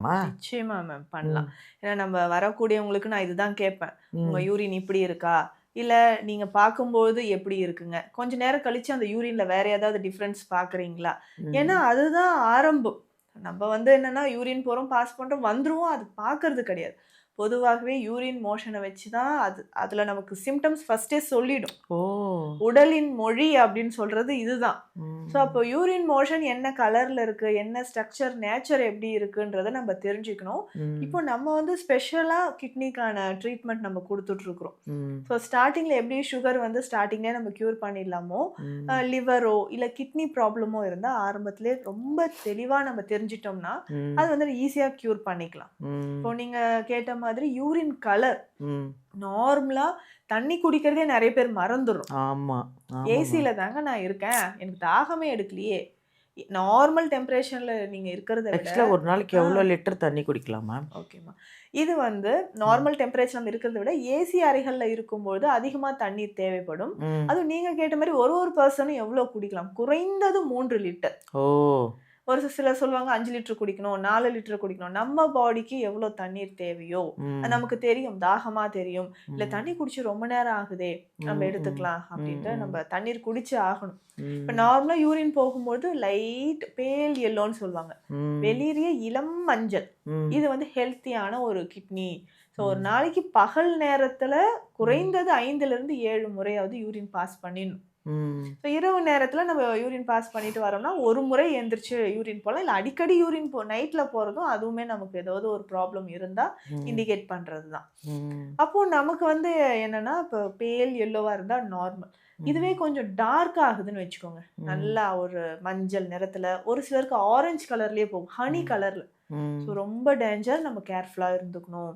பண்ணலாமா? நிச்சயமா மேம் ம். பண்ணலாம். ஏன்னா நம்ம வரக்கூடியவங்களுக்கு நான் இதுதான் கேட்பேன். உங்க ம். யூரின் இப்படி இருக்கா? இல்ல நீங்க பார்க்கும்போது எப்படி இருக்குங்க? கொஞ்ச நேரம் கழிச்சு அந்த யூரின்ல வேற ஏதாவது டிஃபரன்ஸ் பார்க்குறீங்களா? ஏன்னா ம். அதுதான் ஆரம்பம். நம்ம வந்து என்னன்னா யூரின் போறோம், பாஸ் பண்றோம், வந்துருவோம். அது பார்க்கறது கிடையாது. பொதுவாகவே யூரின் மோஷன வச்சு தான் அதுல நமக்கு சிம்ப்டம்ஸ் ஃபர்ஸ்ட்டே சொல்லிடும். ஓ! உடலின் மொழி அப்படின்னு சொல்றது இதுதான். ஸோ, அப்போ ம். யூரின் மோஷன் என்ன கலர்ல இருக்கு, என்ன ஸ்ட்ரக்சர், நேச்சர் எப்படி இருக்குன்றத நம்ம தெரிஞ்சுக்கணும். இப்போ ம். நம்ம வந்து ஸ்பெஷலா கிட்னிக்கான ட்ரீட்மெண்ட் நம்ம குடுத்துட்ருக்குறோம். ம். ஸோ, ஸ்டார்ட்டிங்ல எப்படி சுகர் வந்து ஸ்டார்ட்டிங்லயே நம்ம கியூர் பண்ணிடலாமோ, ம். லிவரோ இல்ல கிட்னி ப்ராப்ளமோ இருந்தா ஆரம்பத்திலேயே ரொம்ப தெளிவா நம்ம தெரிஞ்சுட்டோம்னா, அது ம். வந்து ஈஸியா கியூர் பண்ணிக்கலாம். இப்போ ம். நீங்க கேட்ட மாதிரி யூரின் கலர் ம். நார்மலா தண்ணி குடிக்கிறதே நெறைய பேர் மறந்துர்றோம். ஆமா. ஆமாங்க. ஏசில தாங்க நான் இருக்கேன். எனக்கு தாகமே எடுக்கலையே! நார்மல் டெம்பரேச்சர்ல நீங்க இருக்கிறத விட ஆக்சுவலா ஒரு நாளைக்கு ஆ எவ்வளோ லிட்டர் தண்ணி குடிக்கலாம் மேம்? ஓகேம்மா. இது வந்து ம். நார்மல் டெம்பரேச்சர் நம்ம இருக்கிறத விட ஏசி அறைகள்ல இருக்கும்பொழுது அதிகமா தண்ணீர் தேவைப்படும். ம். அதுவும் நீங்க கேட்ட மாரி ஒரு பெர்சனும் எவ்வளோ குடிக்கலாம்? குறைந்தது 3 லிட்டர். ஓ! ஒரு சிலர் சொல்லுவாங்க 5 லிட்டர் குடிக்கணும், 4 லிட்டர் குடிக்கணும். நம்ம பாடிக்கு எவ்வளோ தண்ணீர் தேவையோ, அது ம். நமக்கு தெரியும். தாகமா தெரியும். இல்ல ம். தண்ணி குடிச்சு ரொம்ப நேரம் ஆகுதே, நம்ம ம். ம். எடுத்துக்கலாம் ம். அப்படின்ட்டு ம். நம்ம தண்ணீர் குடிச்சு ஆகணும். இப்ப ம். நார்மலா யூரின் போகும்போது லைட் பேல் yellowன்னு சொல்லுவாங்க. ம். வெளிரிய இளம் மஞ்சள். ம். இது வந்து ஹெல்த்தியான ஒரு கிட்னி. ஸோ ஒரு ம். நாளைக்கு பகல் நேரத்துல ம். குறைந்தது 5லிருந்து 7 முறையாவது யூரின் பாஸ் பண்ணிடணும். ம். ஸோ இரவு நேரத்தில நம்ம யூரின் பாஸ் பண்ணிட்டு வரோம்னா, ஒரு முறை எந்திரிச்சு யூரின் போலாம். இல்ல அடிக்கடி யூரின் நைட்ல போறதும் அதுவுமே நமக்கு ஏதாவது ஒரு ப்ராப்ளம் இருந்தா ம். இண்டிகேட் பண்றது தான். ம். அப்போ நமக்கு வந்து என்னன்னா, இப்போ பேல் எல்லோவா இருந்தா நார்மல். இதுவே ம். கொஞ்சம் டார்க் ஆகுதுன்னு வச்சுக்கோங்க. ம். நல்லா ஒரு மஞ்சள் நிறத்தில, ஒரு சிலருக்கு ஆரஞ்சு கலர்லயே போகும். ஹனி ம். கலர்ல. ஸோ ம். ரொம்ப டேஞ்சர். நம்ம கேர்ஃபுல்லா இருந்துக்கணும்.